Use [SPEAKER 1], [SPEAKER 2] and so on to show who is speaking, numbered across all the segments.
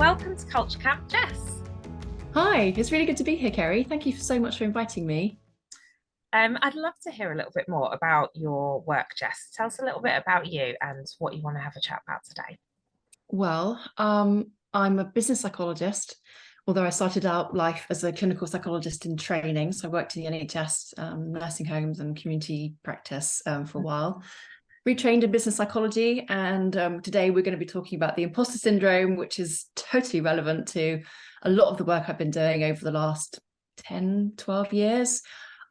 [SPEAKER 1] welcome to Culture Camp, Jess.
[SPEAKER 2] Hi, it's really good to be here, Kerry. Thank you so much for inviting me.
[SPEAKER 1] I'd love to hear a little bit more about your work, Jess. Tell us a little bit about you and what you want to have a chat about today.
[SPEAKER 2] Well, I'm a business psychologist, although I started out life as a clinical psychologist in training. So I worked in the NHS, nursing homes and community practice for a while. Retrained in business psychology, and today we're going to be talking about the imposter syndrome, which is totally relevant to a lot of the work I've been doing over the last 10, 12 years,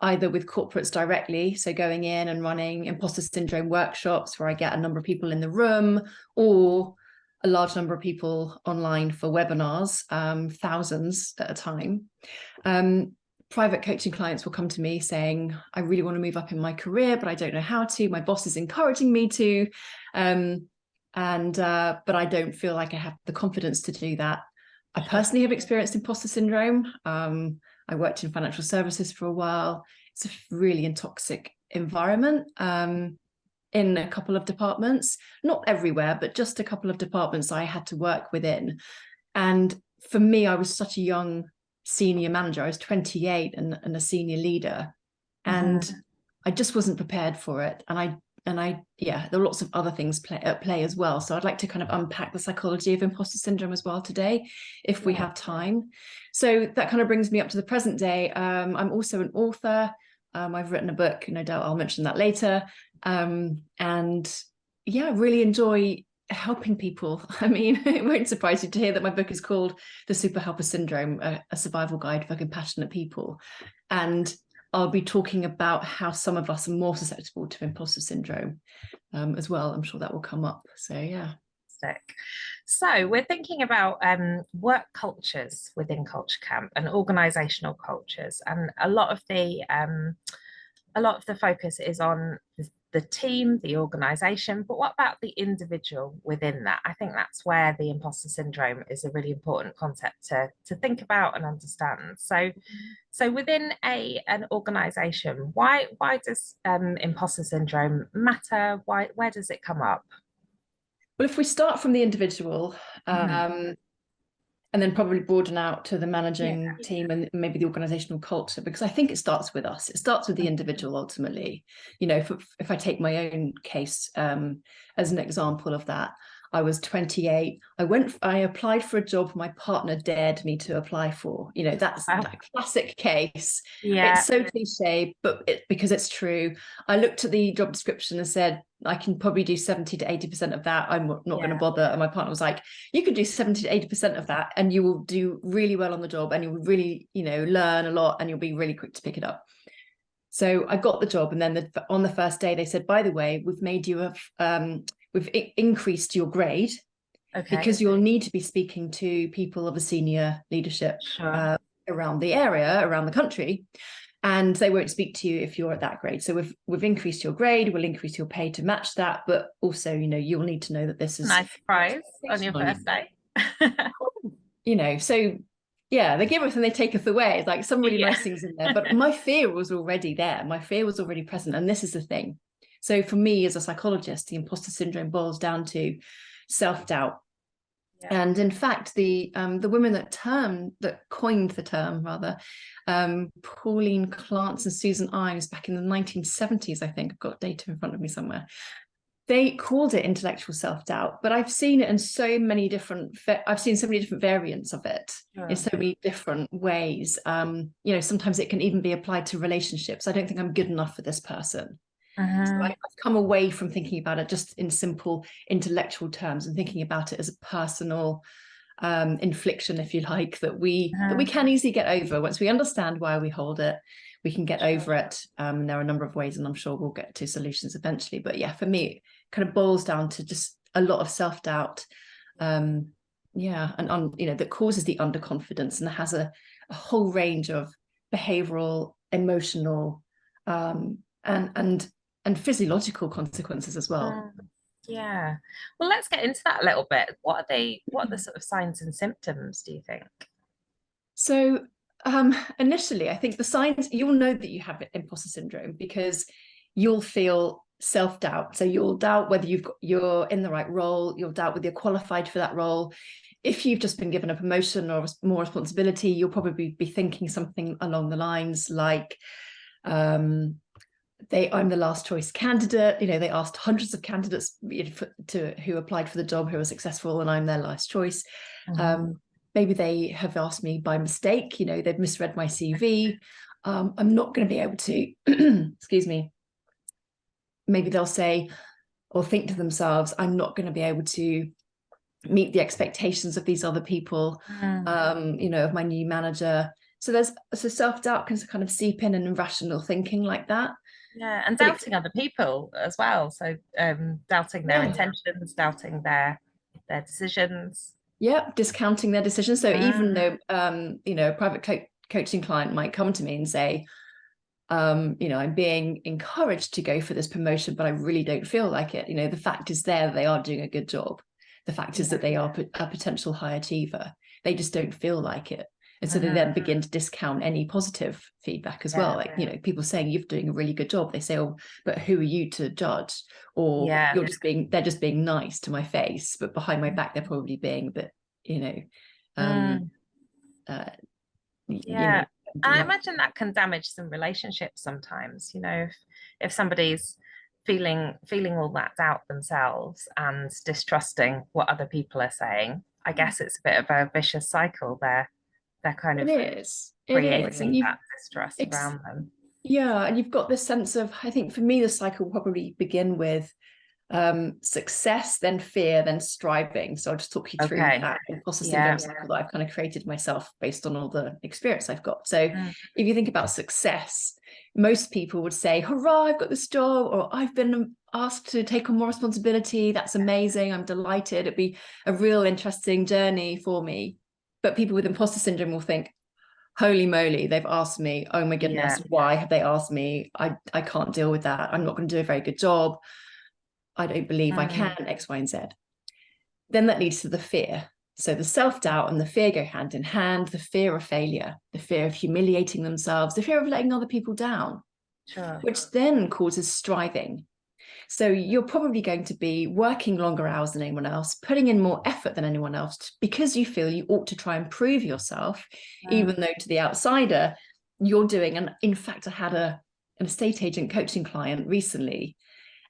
[SPEAKER 2] either with corporates directly, so going in and running imposter syndrome workshops where I get a number of people in the room, or a large number of people online for webinars, thousands at a time. Private coaching clients will come to me saying, I really want to move up in my career, but I don't know how to. My boss is encouraging me to, but I don't feel like I have the confidence to do that. I personally have experienced imposter syndrome. I worked in financial services for a while. It's a really toxic environment in a couple of departments, not everywhere, but just a couple of departments I had to work within. And for me, I was such a young senior manager. I was 28 and a senior leader, and I just wasn't prepared for it. And there are lots of other things at play as well. So I'd like to kind of unpack the psychology of imposter syndrome as well today, if we have time. So that kind of brings me up to the present day. I'm also an author. I've written a book, no doubt I'll mention that later. Really enjoy helping people. I mean, it won't surprise you to hear that my book is called The Super Helper Syndrome, a survival guide for compassionate people. And I'll be talking about how some of us are more susceptible to imposter syndrome as well. I'm sure that will come up. So, yeah.
[SPEAKER 1] So we're thinking about work cultures within Culture Camp and organizational cultures. And a lot of the focus is on the team, the organization, but what about the individual within that? I think that's where the imposter syndrome is a really important concept to think about and understand. So within an organization, why does imposter syndrome matter? Where does it come up?
[SPEAKER 2] Well, if we start from the individual, and then probably broaden out to the managing team and maybe the organizational culture, because I think it starts with us. It starts with the individual ultimately. You know, if I take my own case as an example of that, I was 28. I applied for a job my partner dared me to apply for. You know, that's that classic case.
[SPEAKER 1] Yeah.
[SPEAKER 2] It's so cliche, but because it's true. I looked at the job description and said, I can probably do 70 to 80% of that. I'm not going to bother. And my partner was like, you could do 70 to 80% of that and you will do really well on the job and you'll really, learn a lot and you'll be really quick to pick it up. So I got the job, and then on the first day they said, by the way, we've increased your grade because you'll need to be speaking to people of a senior leadership around the area, around the country. And they won't speak to you if you're at that grade. So we've increased your grade, we'll increase your pay to match that. But also, you'll need to know that this is
[SPEAKER 1] nice surprise on your first day.
[SPEAKER 2] They give us and they take us away. It's like some really nice things in there. But my fear was already there. My fear was already present. And this is the thing. So for me as a psychologist, the imposter syndrome boils down to self-doubt. Yeah. And in fact, the women that coined the term, Pauline Clance and Susan Ives back in the 1970s, I think, I've got data in front of me somewhere, they called it intellectual self-doubt. But I've seen it in so many different variants of it in so many different ways. Sometimes it can even be applied to relationships. I don't think I'm good enough for this person. So I've come away from thinking about it just in simple intellectual terms and thinking about it as a personal infliction, if you like, that we can easily get over. Once we understand why we hold it, we can get over it. And there are a number of ways, and I'm sure we'll get to solutions eventually. But yeah, for me, it kind of boils down to just a lot of self-doubt. That causes the underconfidence and has a whole range of behavioral, emotional, and physiological consequences as well.
[SPEAKER 1] Yeah. Well, let's get into that a little bit. What are the sort of signs and symptoms, do you think?
[SPEAKER 2] So initially, I think the signs, you'll know that you have imposter syndrome because you'll feel self-doubt. So you'll doubt whether you're in the right role, you'll doubt whether you're qualified for that role. if you've just been given a promotion or more responsibility, you'll probably be thinking something along the lines like, I'm the last choice candidate. They asked hundreds of candidates who applied for the job who were successful, and I'm their last choice. Maybe they have asked me by mistake, they've misread my CV. I'm not going to be able to, excuse me. Maybe they'll say or think to themselves, I'm not going to be able to meet the expectations of these other people, of my new manager. So self-doubt can kind of seep in and irrational thinking like that.
[SPEAKER 1] Yeah, and doubting other people as well. So doubting their intentions, doubting their decisions.
[SPEAKER 2] Yeah, discounting their decisions. So even though a private coaching client might come to me and say, I'm being encouraged to go for this promotion, but I really don't feel like it. The fact is they are doing a good job. The fact is that they are a potential high achiever. They just don't feel like it. And so they then begin to discount any positive feedback as well. Like, people saying you're doing a really good job. They say, oh, but who are you to judge? Or they're just being nice to my face, but behind my back, they're probably being a bit,
[SPEAKER 1] I imagine that can damage some relationships sometimes, if somebody's feeling all that doubt themselves and distrusting what other people are saying. I guess it's a bit of a vicious cycle there. They're kind of creating that distrust around them.
[SPEAKER 2] Yeah, and you've got this sense of, I think for me, the cycle will probably begin with success, then fear, then striving. So I'll just talk you through that imposter syndrome cycle that I've kind of created myself based on all the experience I've got. So if you think about success, most people would say, hurrah, I've got this job, or I've been asked to take on more responsibility. That's amazing. I'm delighted. It'd be a real interesting journey for me. But people with imposter syndrome will think, holy moly, they've asked me. Oh my goodness, why have they asked me? I can't deal with that. I'm not going to do a very good job. I don't believe I can, X, Y, and Z. Then that leads to the fear. So the self-doubt and the fear go hand in hand. The fear of failure, the fear of humiliating themselves, the fear of letting other people down, which then causes striving. So you're probably going to be working longer hours than anyone else, putting in more effort than anyone else, because you feel you ought to try and prove yourself, even though to the outsider, you're doing. And in fact, I had an estate agent coaching client recently,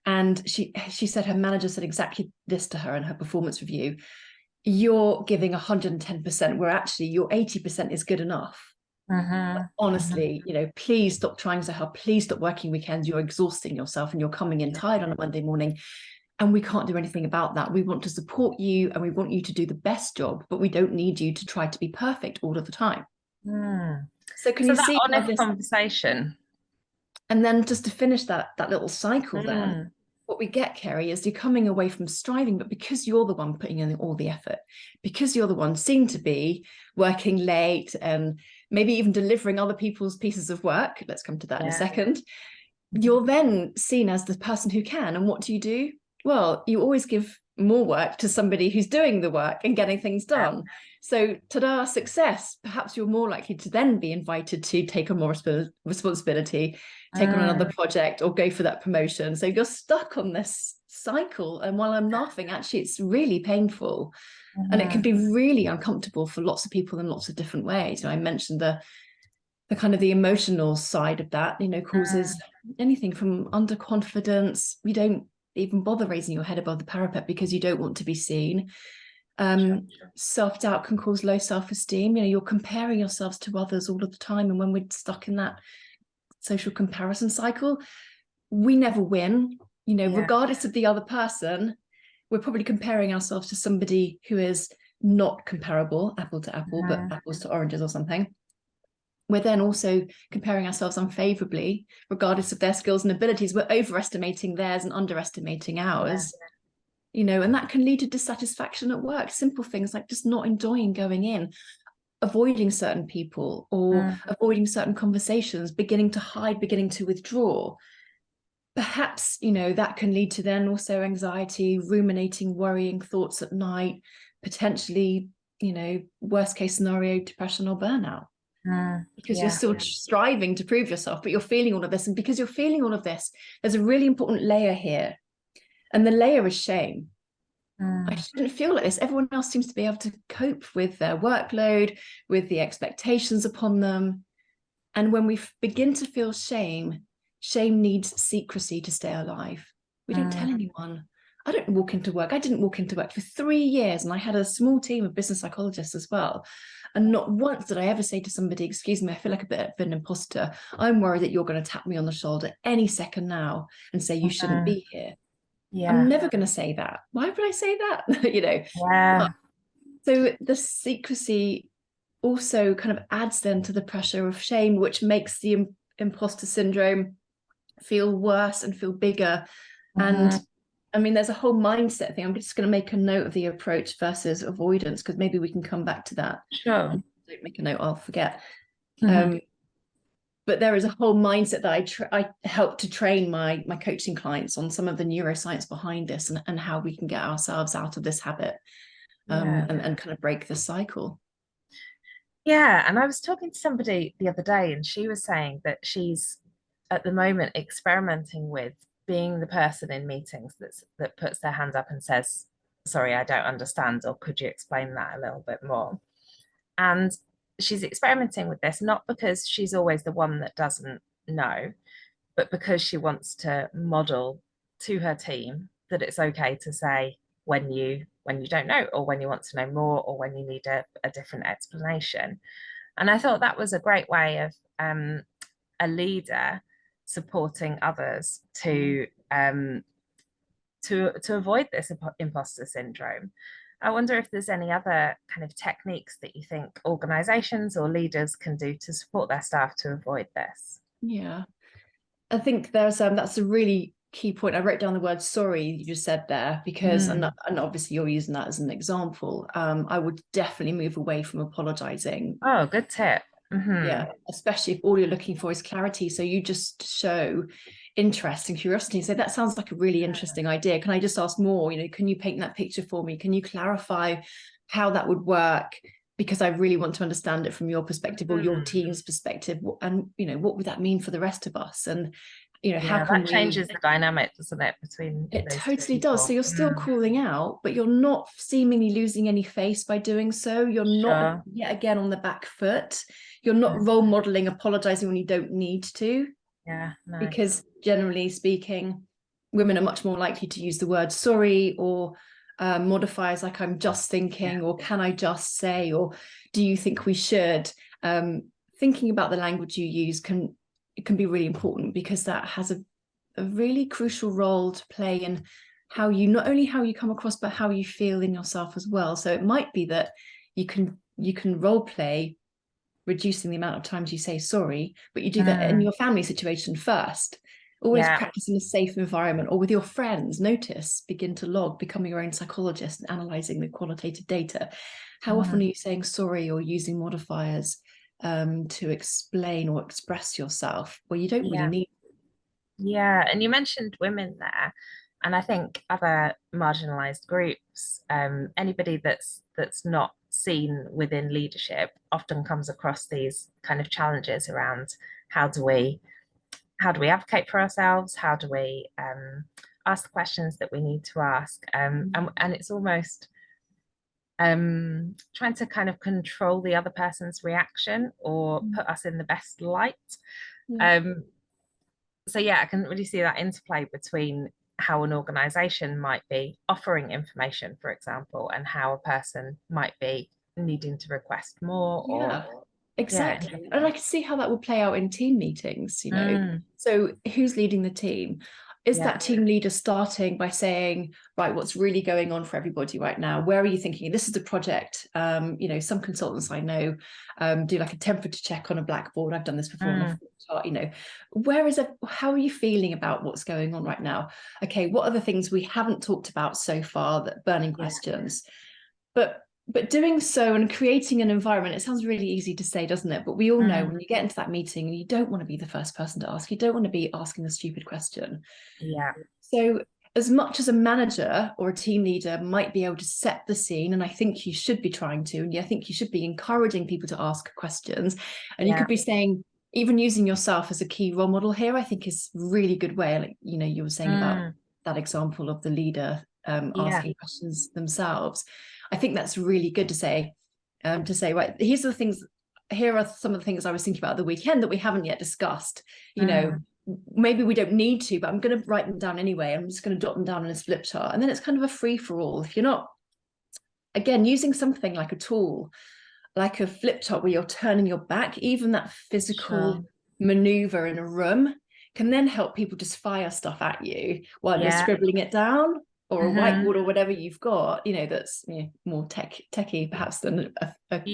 [SPEAKER 2] and she said her manager said exactly this to her in her performance review. You're giving 110%, where actually your 80% is good enough. Honestly, please stop trying so hard. Please stop working weekends. You're exhausting yourself and you're coming in tired on a Monday morning. And we can't do anything about that. We want to support you and we want you to do the best job, but we don't need you to try to be perfect all of the time. So can you
[SPEAKER 1] that
[SPEAKER 2] see
[SPEAKER 1] honest conversation?
[SPEAKER 2] And then just to finish that little cycle then, what we get, Kerry, is you're coming away from striving, but because you're the one putting in all the effort, because you're the one seen to be working late and maybe even delivering other people's pieces of work, let's come to that in a second, you're then seen as the person who can. And what do? Well, you always give more work to somebody who's doing the work and getting things done. So ta-da, success. Perhaps you're more likely to then be invited to take on more responsibility, take on another project, or go for that promotion. So you're stuck on this cycle. And while I'm laughing, actually, it's really painful. And it can be really uncomfortable for lots of people in lots of different ways. I mentioned the kind of the emotional side of that, causes anything from underconfidence. You don't even bother raising your head above the parapet because you don't want to be seen. Self-doubt can cause low self-esteem. You're comparing yourselves to others all of the time. And when we're stuck in that social comparison cycle, we never win. Regardless of the other person, we're probably comparing ourselves to somebody who is not comparable, apple to apple, but apples to oranges or something. We're then also comparing ourselves unfavorably, regardless of their skills and abilities. We're overestimating theirs and underestimating ours. And that can lead to dissatisfaction at work. Simple things like just not enjoying going in, avoiding certain people or avoiding certain conversations, beginning to hide, beginning to withdraw. Perhaps, that can lead to then also anxiety, ruminating, worrying thoughts at night, potentially, worst case scenario, depression or burnout. Because you're still striving to prove yourself, but you're feeling all of this. And because you're feeling all of this, there's a really important layer here. And the layer is shame. I
[SPEAKER 1] Mm.
[SPEAKER 2] shouldn't feel like this. Everyone else seems to be able to cope with their workload, with the expectations upon them. And when we begin to feel shame, shame needs secrecy to stay alive. We don't tell
[SPEAKER 1] Mm.
[SPEAKER 2] anyone. I don't walk into work. I didn't walk into work for 3 years, and I had a small team of business psychologists as well. And not once did I ever say to somebody, excuse me, I feel like a bit of an imposter. I'm worried that you're going to tap me on the shoulder any second now and say you shouldn't
[SPEAKER 1] Mm.
[SPEAKER 2] be here. I'm
[SPEAKER 1] Yeah.
[SPEAKER 2] never going to say that. Why would I say that?
[SPEAKER 1] Yeah.
[SPEAKER 2] So the secrecy also kind of adds then to the pressure of shame, which makes the imposter syndrome feel worse and feel bigger. And
[SPEAKER 1] Mhm.
[SPEAKER 2] I mean, there's a whole mindset thing. I'm just going to make a note of the approach versus avoidance, because maybe we can come back to that.
[SPEAKER 1] Sure.
[SPEAKER 2] And don't make a note, I'll forget.
[SPEAKER 1] Mhm.
[SPEAKER 2] But there is a whole mindset that I help to train my coaching clients on some of the neuroscience behind this, and how we can get ourselves out of this habit,
[SPEAKER 1] Yeah.
[SPEAKER 2] and kind of break the cycle.
[SPEAKER 1] Yeah. And I was talking to somebody the other day, and she was saying that she's at the moment experimenting with being the person in meetings that puts their hand up and says, "Sorry, I don't understand," or "Could you explain that a little bit more?" And she's experimenting with this not because she's always the one that doesn't know, but because she wants to model to her team that it's okay to say when you don't know, or when you want to know more, or when you need a different explanation. And I thought that was a great way of a leader supporting others to avoid this imposter syndrome. I wonder if there's any other kind of techniques that you think organizations or leaders can do to support their staff to avoid this.
[SPEAKER 2] Yeah, I think that's a really key point. I wrote down the word sorry you just said there, because
[SPEAKER 1] Mm.
[SPEAKER 2] and obviously you're using that as an example. I would definitely move away from apologizing.
[SPEAKER 1] Oh, good tip.
[SPEAKER 2] Yeah, especially if all you're looking for is clarity. So you just show interest and curiosity. So that sounds like a really interesting idea. Can I just ask more? Can you paint that picture for me? Can you clarify how that would work? Because I really want to understand it from your perspective or your
[SPEAKER 1] Mhm.
[SPEAKER 2] team's perspective. And what would that mean for the rest of us? And how
[SPEAKER 1] Yeah,
[SPEAKER 2] can
[SPEAKER 1] that
[SPEAKER 2] we
[SPEAKER 1] changes the dynamic, doesn't it, between
[SPEAKER 2] it
[SPEAKER 1] those two
[SPEAKER 2] totally does. So
[SPEAKER 1] people?
[SPEAKER 2] you're still calling out, but you're not seemingly losing any face by doing so. You're not
[SPEAKER 1] Sure.
[SPEAKER 2] yet again on the back foot. You're not
[SPEAKER 1] Mm.
[SPEAKER 2] role modeling, apologizing when you don't need to,
[SPEAKER 1] Yeah, nice.
[SPEAKER 2] because generally speaking, women are much more likely to use the word sorry, or modifiers like I'm just
[SPEAKER 1] Yeah.
[SPEAKER 2] thinking, or can I just say, or do you think we should? Thinking about the language you use can be really important, because that has a really crucial role to play in how you not only how you come across, but how you feel in yourself as well. So it might be that you can role play reducing the amount of times you say sorry, but you do that in
[SPEAKER 1] Mm.
[SPEAKER 2] your family situation first. Always
[SPEAKER 1] Yeah.
[SPEAKER 2] practice in a safe environment, or with your friends. Notice, begin to log, becoming your own psychologist and analyzing the qualitative data. How often are
[SPEAKER 1] Mm.
[SPEAKER 2] you saying sorry or using modifiers to explain or express yourself where you don't really
[SPEAKER 1] Yeah.
[SPEAKER 2] need?
[SPEAKER 1] Yeah, and you mentioned women there, and I think other marginalized groups, anybody that's not seen within leadership often comes across these kind of challenges around how do we how do we advocate for ourselves? How do we ask the questions that we need to ask? And it's almost trying to kind of control the other person's reaction or put us in the best light.
[SPEAKER 2] Yeah.
[SPEAKER 1] Um, so yeah, I can really see that interplay between how an organization might be offering information, for example, and how a person might be needing to request more or
[SPEAKER 2] Yeah,
[SPEAKER 1] yeah.
[SPEAKER 2] exactly. And I can see how that will play out in team meetings.
[SPEAKER 1] Mm,
[SPEAKER 2] So who's leading the team? Is
[SPEAKER 1] yeah,
[SPEAKER 2] that team leader starting by saying, right, what's really going on for everybody right now? Where are you thinking? This is a project. Some consultants I know do like a temperature check on a blackboard. I've done this before on a
[SPEAKER 1] mm,
[SPEAKER 2] chart. Where is it? How are you feeling about what's going on right now? Okay, what are the things we haven't talked about so far, that burning
[SPEAKER 1] yeah,
[SPEAKER 2] questions? But doing so and creating an environment, it sounds really easy to say, doesn't it? But we all know
[SPEAKER 1] mm,
[SPEAKER 2] when you get into that meeting, and you don't want to be the first person to ask, you don't want to be asking a stupid question.
[SPEAKER 1] yeah,
[SPEAKER 2] So as much as a manager or a team leader might be able to set the scene, and I think you should be trying to, and I think you should be encouraging people to ask questions, and you
[SPEAKER 1] yeah,
[SPEAKER 2] could be saying, even using yourself as a key role model here, I think is really good way. Like, you were saying about
[SPEAKER 1] mm,
[SPEAKER 2] that example of the leader
[SPEAKER 1] Yeah.
[SPEAKER 2] asking questions themselves. I think that's really good to say, right, here are some of the things I was thinking about the weekend that we haven't yet discussed. Maybe we don't need to, but I'm going to write them down anyway. I'm just going to jot them down in a flip chart. And then it's kind of a free for all. If you're not, again, using something like a tool, like a flip chart where you're turning your back, even that physical maneuver in a room can then help people just fire stuff at you while you're scribbling it down, or a whiteboard or whatever you've got, that's more techie perhaps than a flip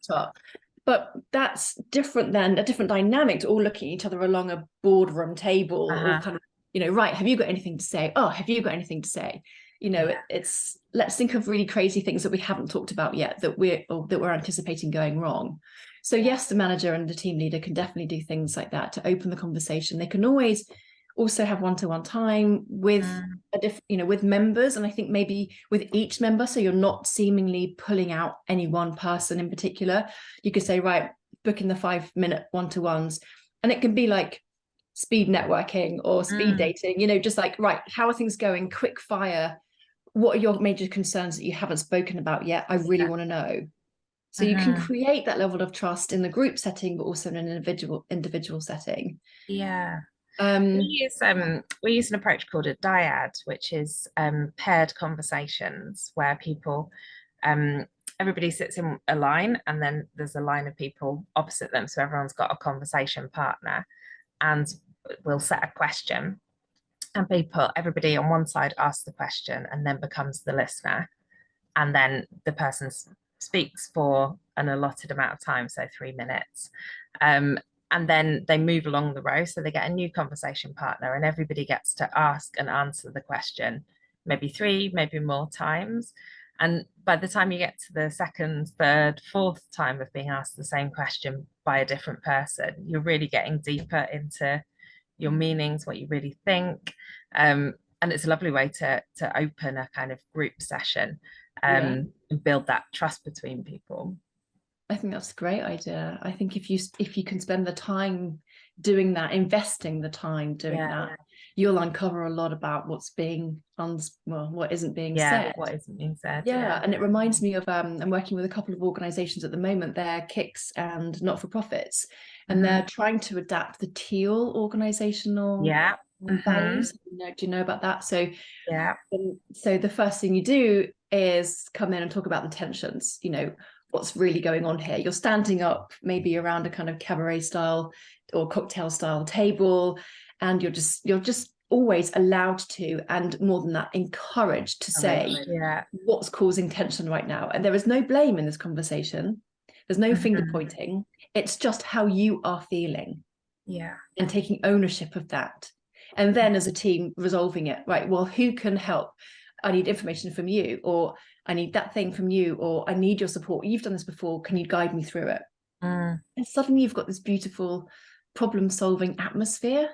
[SPEAKER 2] chart. But that's different than a different dynamic to all looking at each other along a boardroom table, or kind of, right, have you got anything to say? Oh, have you got anything to say? It's let's think of really crazy things that we haven't talked about yet that we're anticipating going wrong. So yes, the manager and the team leader can definitely do things like that to open the conversation. They can always also have one-to-one time with with members, and I think maybe with each member, so you're not seemingly pulling out any one person in particular. You could say, right, book in the 5-minute one-to-ones, and it can be like speed networking or speed dating, just like, right, how are things going? Quick fire. What are your major concerns that you haven't spoken about yet? I really want to know. So you can create that level of trust in the group setting, but also in an individual setting.
[SPEAKER 1] Yeah. We use an approach called a dyad, which is paired conversations where people everybody sits in a line, and then there's a line of people opposite them, so everyone's got a conversation partner, and we'll set a question, and everybody on one side asks the question and then becomes the listener, and then the person speaks for an allotted amount of time, so 3 minutes. And then they move along the row, so they get a new conversation partner, and everybody gets to ask and answer the question maybe 3, maybe more times. And by the time you get to the second, third, fourth time of being asked the same question by a different person, you're really getting deeper into your meanings, what you really think. And it's a lovely way to open a kind of group session and build that trust between people.
[SPEAKER 2] I think that's a great idea. I think if you can spend the time doing that, investing the time doing that, you'll uncover a lot about what's being what isn't being said.
[SPEAKER 1] What isn't being said.
[SPEAKER 2] Yeah. And it reminds me of I'm working with a couple of organizations at the moment. They're KICs and not-for-profits, and they're trying to adapt the teal organizational values. Do you know about that? So so the first thing you do is come in and talk about the tensions, what's really going on here. You're standing up maybe around a kind of cabaret style or cocktail style table, and you're just always allowed to, and more than that, encouraged to say what's causing tension right now. And there is no blame in this conversation. There's no finger pointing. It's just how you are feeling. And taking ownership of that. And then as a team resolving it, right, well, who can help? I need information from you, or I need that thing from you, or I need your support. You've done this before. Can you guide me through it? And suddenly you've got this beautiful problem-solving atmosphere,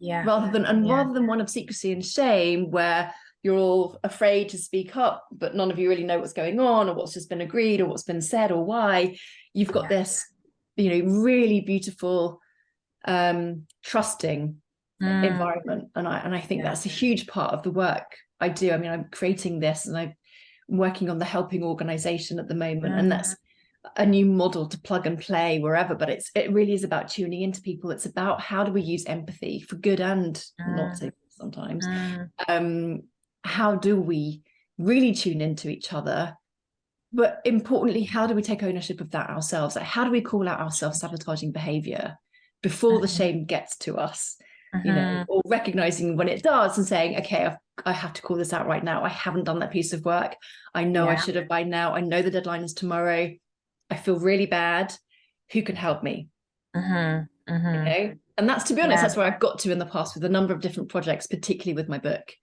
[SPEAKER 2] rather than one of secrecy and shame, where you're all afraid to speak up, but none of you really know what's going on, or what's just been agreed, or what's been said, or why. You've got this, really beautiful, trusting environment, and I think that's a huge part of the work I do. I mean, I'm creating this, and I'm working on the helping organization at the moment, and that's a new model to plug and play wherever, but it really is about tuning into people. It's about how do we use empathy for good and not so sometimes. How do we really tune into each other, but importantly, how do we take ownership of that ourselves? Like, how do we call out our self-sabotaging behavior before the shame gets to us, or recognizing when it does and saying, okay, I have to call this out right now. I haven't done that piece of work. I know I should have by now. I know the deadline is tomorrow. I feel really bad. Who can help me? And that's, to be honest, that's where I've got to in the past with a number of different projects, particularly with my book.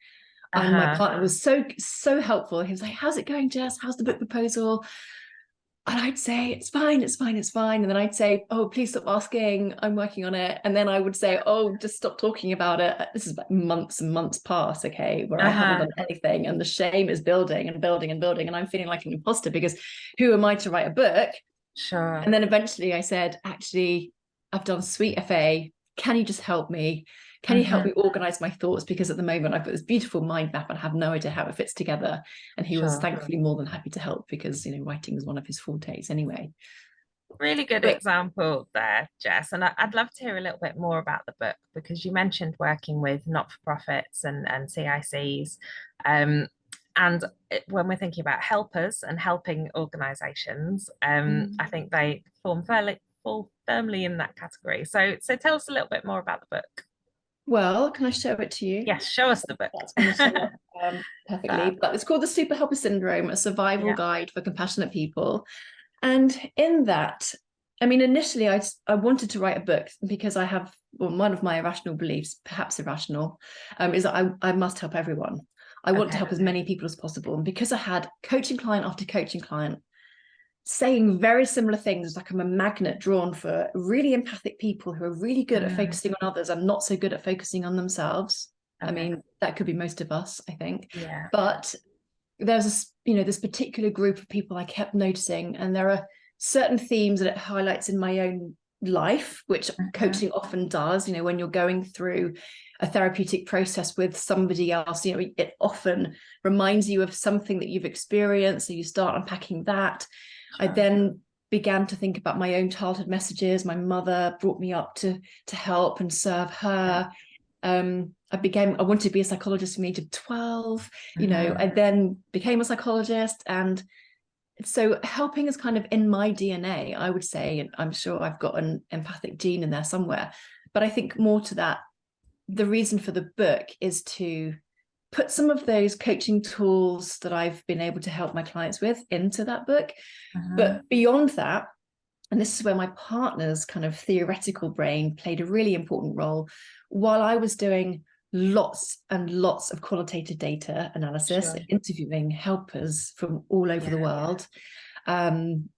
[SPEAKER 2] And my partner was so helpful. He was like, how's it going, Jess? How's the book proposal? And I'd say, it's fine. And then I'd say, oh, please stop asking. I'm working on it. And then I would say, oh, just stop talking about it. This is like months and months past, where I haven't done anything. And the shame is building and building and building. And I'm feeling like an imposter, because who am I to write a book?
[SPEAKER 1] Sure.
[SPEAKER 2] And then eventually I said, actually, I've done sweet FA. can you just help me? Can you help me organize my thoughts? Because at the moment I've got this beautiful mind map and I have no idea how it fits together. And he was
[SPEAKER 1] Sure.
[SPEAKER 2] thankfully more than happy to help, because, writing is one of his fortes anyway.
[SPEAKER 1] Really good
[SPEAKER 2] But
[SPEAKER 1] example there, Jess. And I'd love to hear a little bit more about the book, because you mentioned working with not-for-profits and CICs. Um, and when we're thinking about helpers and helping organisations, I think they fall firmly in that category. So tell us a little bit more about the book.
[SPEAKER 2] well, can I show it to you?
[SPEAKER 1] Yes, show us the book.
[SPEAKER 2] That's going to show up perfectly. But it's called The Super Helper Syndrome, a survival
[SPEAKER 1] Yeah.
[SPEAKER 2] guide for compassionate people. And in that, I mean, initially I wanted to write a book because I have, well, one of my irrational beliefs, perhaps irrational, is that I must help everyone. I want to help as many people as possible. And because I had coaching client after coaching client saying very similar things, like I'm a magnet drawn for really empathic people who are really good at focusing on others and not so good at focusing on themselves. I mean, that could be most of us, I think.
[SPEAKER 1] Yeah.
[SPEAKER 2] But there's this particular group of people I kept noticing, and there are certain themes that it highlights in my own life, which coaching often does. When you're going through a therapeutic process with somebody else, it often reminds you of something that you've experienced, so you start unpacking that. I then began to think about my own childhood messages. My mother brought me up to help and serve her. I wanted to be a psychologist from the age of 12. I then became a psychologist. And so helping is kind of in my DNA, I would say, and I'm sure I've got an empathic gene in there somewhere. But I think more to that, the reason for the book is to put some of those coaching tools that I've been able to help my clients with into that book. But beyond that, and this is where my partner's kind of theoretical brain played a really important role, while I was doing lots and lots of qualitative data analysis, interviewing helpers from all over the world, and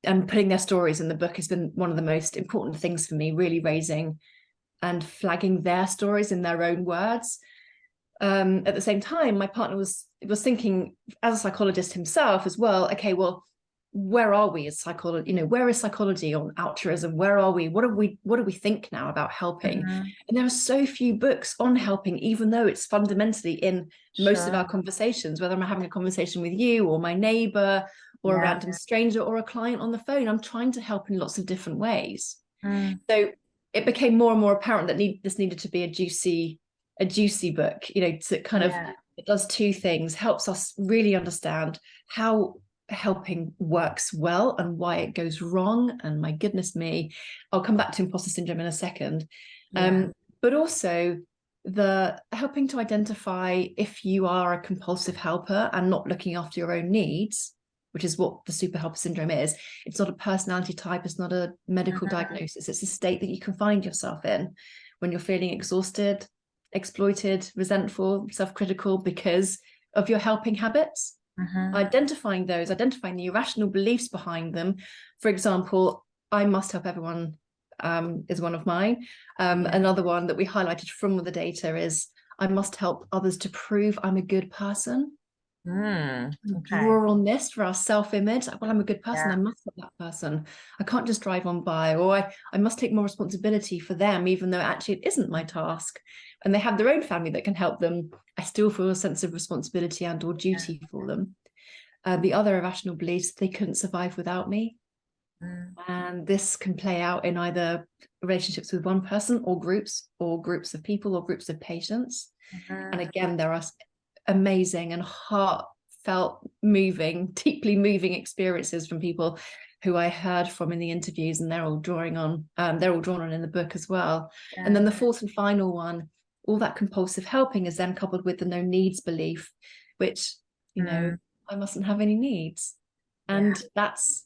[SPEAKER 2] putting their stories in the book has been one of the most important things for me, really raising and flagging their stories in their own words. At the same time, my partner was thinking, as a psychologist himself as well, okay, well, where are we as psychology? Where is psychology on altruism? Where are we? What do we think now about helping? And there are so few books on helping, even though it's fundamentally in most of our conversations, whether I'm having a conversation with you or my neighbor or a random stranger or a client on the phone, I'm trying to help in lots of different ways. So it became more and more apparent that this needed to be a juicy book, to kind of, it does two things, helps us really understand how helping works well and why it goes wrong. And my goodness me, I'll come back to imposter syndrome in a second. But also the helping to identify if you are a compulsive helper and not looking after your own needs, which is what the super helper syndrome is. It's not a personality type, it's not a medical diagnosis, it's a state that you can find yourself in when you're feeling exhausted, exploited, resentful, self-critical because of your helping habits. Identifying the irrational beliefs behind them. For example, I must help everyone is one of mine. Another one that we highlighted from the data is I must help others to prove I'm a good person. Draw on this for our self-image. Well, I'm a good person, I must help that person. I can't just drive on by, or I must take more responsibility for them, even though actually it isn't my task. And they have their own family that can help them. I still feel a sense of responsibility and or duty for them. The other irrational beliefs, they couldn't survive without me. And this can play out in either relationships with one person or groups of people or groups of patients. And again, there are amazing and heartfelt, deeply moving experiences from people who I heard from in the interviews, and they're all drawn on in the book as well. And then the fourth and final one, all that compulsive helping is then coupled with the no needs belief, which, I mustn't have any needs. And that's,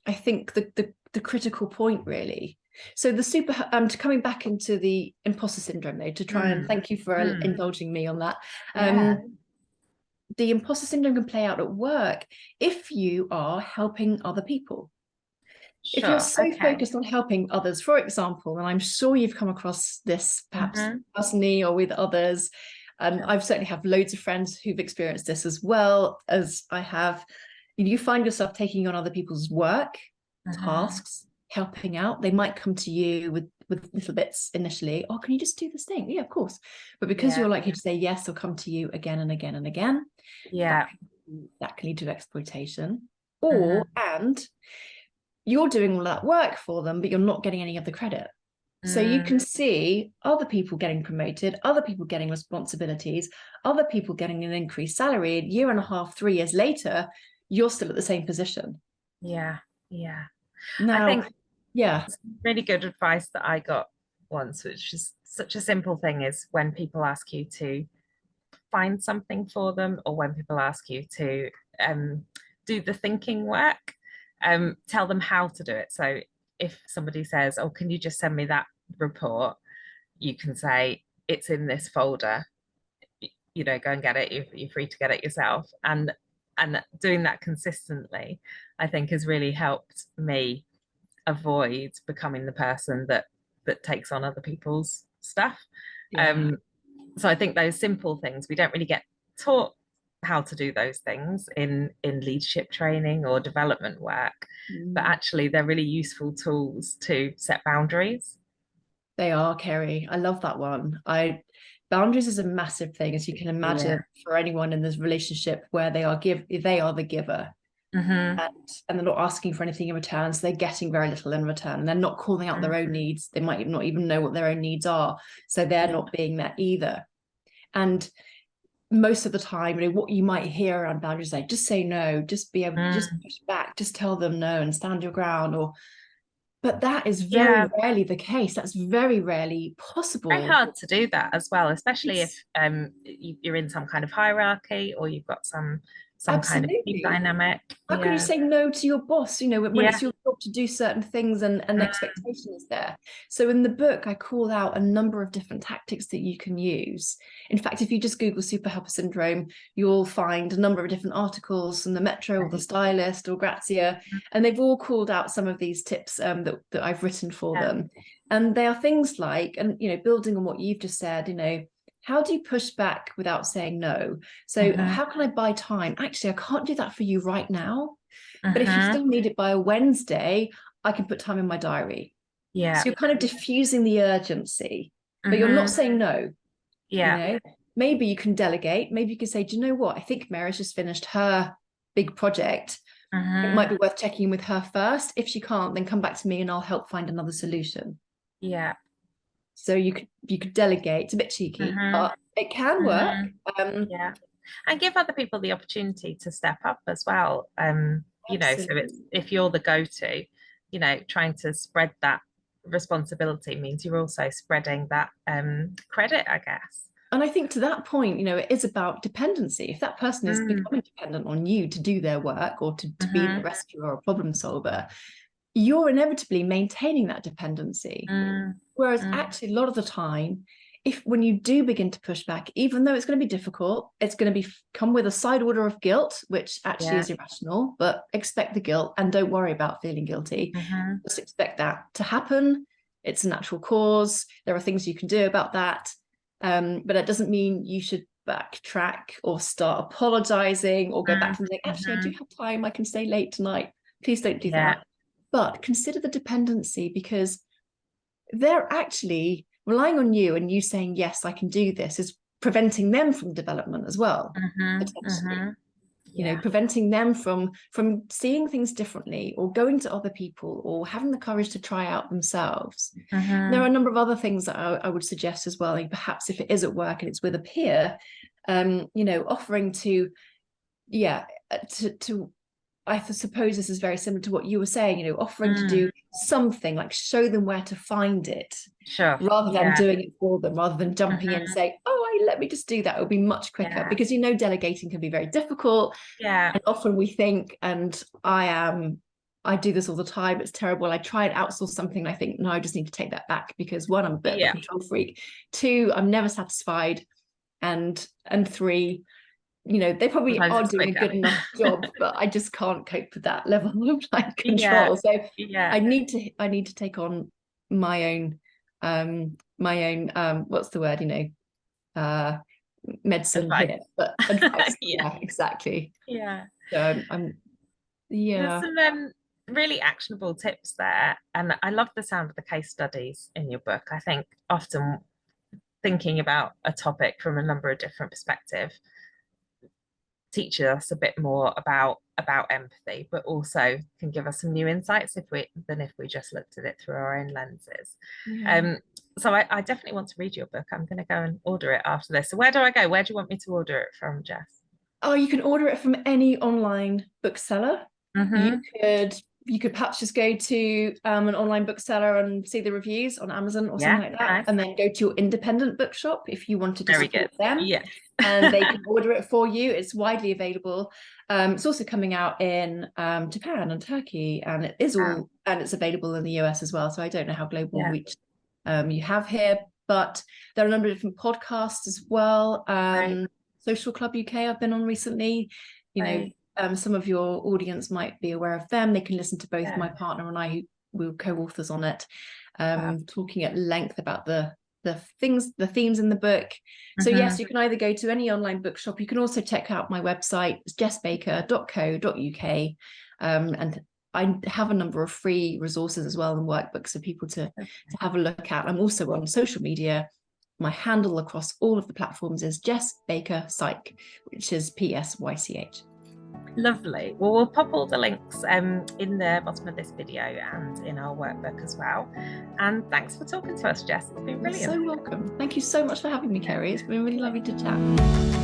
[SPEAKER 2] I think, the critical point, really. So the coming back into the imposter syndrome, though, to try and thank you for indulging me on that. The imposter syndrome can play out at work if you are helping other people. If you're so focused on helping others, for example, and I'm sure you've come across this perhaps personally or with others, and I've certainly have loads of friends who've experienced this as well as I have. You find yourself taking on other people's work, tasks, helping out. They might come to you with with little bits initially. Oh, can you just do this thing? Yeah, of course. But because
[SPEAKER 1] Yeah.
[SPEAKER 2] you're likely to say yes or come to you again and again and again,
[SPEAKER 1] Yeah.
[SPEAKER 2] that can lead to exploitation.
[SPEAKER 1] Mhm.
[SPEAKER 2] And you're doing all that work for them, but you're not getting any of the credit. So you
[SPEAKER 1] Mm.
[SPEAKER 2] can see other people getting promoted, other people getting responsibilities, other people getting an increased salary. A year and a half, 3 years later, you're still at the same position.
[SPEAKER 1] Yeah. Yeah. I
[SPEAKER 2] Now,
[SPEAKER 1] think
[SPEAKER 2] yeah,
[SPEAKER 1] really good advice that I got once, which is such a simple thing, is when people ask you to find something for them, or when people ask you to do the thinking work, tell them how to do it. So if somebody says, oh, can you just send me that report? You can say, it's in this folder, go and get it. You're free to get it yourself. And doing that consistently, I think, has really helped me avoid becoming the person that takes on other people's stuff.
[SPEAKER 2] yeah.
[SPEAKER 1] So I think those simple things, we don't really get taught how to do those things in leadership training or development work, but
[SPEAKER 2] Mm.
[SPEAKER 1] actually they're really useful tools to set boundaries.
[SPEAKER 2] They are, Kerry. I love that one. Boundaries is a massive thing, as you can
[SPEAKER 1] Yeah.
[SPEAKER 2] imagine, for anyone in this relationship where they are the giver.
[SPEAKER 1] Mm-hmm.
[SPEAKER 2] And they're not asking for anything in return, so they're getting very little in return, and they're not calling out their own needs. They might not even know what their own needs are, so they're
[SPEAKER 1] Yeah.
[SPEAKER 2] not being met either. And most of the time, what you might hear around boundaries, like just say no, just be able to just push back, just tell them no and stand your ground. But that is very
[SPEAKER 1] Yeah.
[SPEAKER 2] rarely the case. That's very rarely
[SPEAKER 1] Very
[SPEAKER 2] possible.
[SPEAKER 1] hard to do that as well, especially if
[SPEAKER 2] It's
[SPEAKER 1] you're in some kind of hierarchy, or you've got some kind of team
[SPEAKER 2] absolutely.
[SPEAKER 1] dynamic.
[SPEAKER 2] How can you
[SPEAKER 1] Yeah.
[SPEAKER 2] say no to your boss, when
[SPEAKER 1] Yeah.
[SPEAKER 2] it's your job to do certain things and an
[SPEAKER 1] Mm.
[SPEAKER 2] expectation is there? So in the book, I call out a number of different tactics that you can use. In fact, if you just Google super helper syndrome, you'll find a number of different articles from the Metro or the
[SPEAKER 1] Right.
[SPEAKER 2] Stylist or Grazia, and they've all called out some of these tips that I've written for
[SPEAKER 1] Yeah.
[SPEAKER 2] them. And they are things like, and building on what you've just said, how do you push back without saying no? So
[SPEAKER 1] Mm-hmm.
[SPEAKER 2] how can I buy time? Actually, I can't do that for you right now. But if you
[SPEAKER 1] Mm-hmm.
[SPEAKER 2] still need it by a Wednesday, I can put time in my diary.
[SPEAKER 1] Yeah.
[SPEAKER 2] So you're kind of diffusing the urgency, but you're not
[SPEAKER 1] Mm-hmm.
[SPEAKER 2] saying no, you
[SPEAKER 1] Yeah.
[SPEAKER 2] know. Maybe you can delegate. Maybe you can say, do you know what? I think Mary's just finished her big project. It
[SPEAKER 1] Mm-hmm.
[SPEAKER 2] might be worth checking in with her first. If she can't, then come back to me and I'll help find another solution.
[SPEAKER 1] Yeah.
[SPEAKER 2] So you could delegate. It's a bit cheeky,
[SPEAKER 1] Mm-hmm.
[SPEAKER 2] but it can work.
[SPEAKER 1] Mm-hmm.
[SPEAKER 2] Um,
[SPEAKER 1] Yeah. And give other people the opportunity to step up as well. So it's,
[SPEAKER 2] Absolutely.
[SPEAKER 1] if you're the go-to, trying to spread that responsibility means you're also spreading that credit, I guess.
[SPEAKER 2] And I think to that point, it is about dependency. If that person is
[SPEAKER 1] Mm.
[SPEAKER 2] becoming dependent on you to do their work or to be their
[SPEAKER 1] Mm-hmm.
[SPEAKER 2] rescuer or problem solver, you're inevitably maintaining that dependency.
[SPEAKER 1] Mm.
[SPEAKER 2] Whereas
[SPEAKER 1] Mm.
[SPEAKER 2] actually, a lot of the time, if when you do begin to push back, even though it's going to be difficult, it's going to come with a side order of guilt, which actually
[SPEAKER 1] Yeah.
[SPEAKER 2] is irrational, but expect the guilt and don't worry about feeling guilty.
[SPEAKER 1] Mm-hmm.
[SPEAKER 2] Just expect that to happen. It's a natural cause. There are things you can do about that. But it doesn't mean you should backtrack or start apologizing or go back and say, actually, I
[SPEAKER 1] Mm-hmm.
[SPEAKER 2] do have time. I can stay late tonight. Please don't do
[SPEAKER 1] Yeah.
[SPEAKER 2] that. But consider the dependency, because they're actually relying on you, and you saying, yes, I can do this, is preventing them from development as well,
[SPEAKER 1] Mm-hmm.
[SPEAKER 2] potentially.
[SPEAKER 1] Mm-hmm. Yeah.
[SPEAKER 2] Preventing them from seeing things differently or going to other people or having the courage to try out themselves. There are
[SPEAKER 1] Mm-hmm.
[SPEAKER 2] a number of other things that I would suggest as well. Like perhaps if it is at work and it's with a peer, offering to, yeah, to I suppose this is very similar to what you were saying, offering to
[SPEAKER 1] Mm.
[SPEAKER 2] do something, like show them where to find it,
[SPEAKER 1] Sure.
[SPEAKER 2] rather than
[SPEAKER 1] Yeah.
[SPEAKER 2] doing it for them, rather than jumping in and
[SPEAKER 1] Mm-hmm.
[SPEAKER 2] saying, oh, let me just do that. It would be much quicker,
[SPEAKER 1] Yeah.
[SPEAKER 2] because delegating can be very difficult.
[SPEAKER 1] Yeah.
[SPEAKER 2] And often we think, and I do this all the time, it's terrible. I try and outsource something, and I think, no, I just need to take that back, because one, I'm a bit of a
[SPEAKER 1] Yeah.
[SPEAKER 2] control freak. Two, I'm never satisfied. And three, they probably
[SPEAKER 1] Sometimes
[SPEAKER 2] are
[SPEAKER 1] it's
[SPEAKER 2] doing a
[SPEAKER 1] quicker.
[SPEAKER 2] good enough job, but I just can't cope with that level of
[SPEAKER 1] Yeah.
[SPEAKER 2] control. So
[SPEAKER 1] Yeah.
[SPEAKER 2] I need to take on my own what's the word, uh medicine
[SPEAKER 1] Advice.
[SPEAKER 2] here, but advice.
[SPEAKER 1] Yeah.
[SPEAKER 2] Yeah, exactly.
[SPEAKER 1] Yeah.
[SPEAKER 2] So I'm
[SPEAKER 1] There's
[SPEAKER 2] yeah.
[SPEAKER 1] some really actionable tips there. And I love the sound of the case studies in your book. I think often thinking about a topic from a number of different perspectives teaches us a bit more about empathy, but also can give us some new insights if we just looked at it through our own lenses.
[SPEAKER 2] Yeah.
[SPEAKER 1] Um, so I definitely want to read your book. I'm going to go and order it after this. So where do I go? Where do you want me to order it from, Jess?
[SPEAKER 2] Oh, you can order it from any online bookseller. You
[SPEAKER 1] Mm-hmm.
[SPEAKER 2] could perhaps just go to an online bookseller and see the reviews on Amazon or something
[SPEAKER 1] Yeah,
[SPEAKER 2] like that,
[SPEAKER 1] nice.
[SPEAKER 2] and then go to your independent bookshop if you wanted to
[SPEAKER 1] Very good.
[SPEAKER 2] support them,
[SPEAKER 1] Yes.
[SPEAKER 2] and they can order it for you. It's widely available. It's also coming out in Japan and Turkey, and it's available in the US as well. So I don't know how global
[SPEAKER 1] Yeah,
[SPEAKER 2] reach you have here, but there are a number of different podcasts as well.
[SPEAKER 1] right,
[SPEAKER 2] Social Club UK I've been on recently. You know,
[SPEAKER 1] right.
[SPEAKER 2] some of your audience might be aware of them. They can listen to both
[SPEAKER 1] Yeah.
[SPEAKER 2] my partner and I, who were co-authors on it,
[SPEAKER 1] Fab.
[SPEAKER 2] talking at length about the themes in the book. So
[SPEAKER 1] Mm-hmm.
[SPEAKER 2] yes, you can either go to any online bookshop. You can also check out my website, it's jessbaker.co.uk, and I have a number of free resources as well and workbooks for people to have a look at. I'm also on social media. My handle across all of the platforms is Jess Baker Psych, which is PSYCH.
[SPEAKER 1] Lovely. Well, we'll pop all the links in the bottom of this video and in our workbook as well. And thanks for talking to us, Jess. It's been
[SPEAKER 2] You're
[SPEAKER 1] brilliant.
[SPEAKER 2] so welcome. Thank you so much for having me, Kerry. It's been really lovely to chat.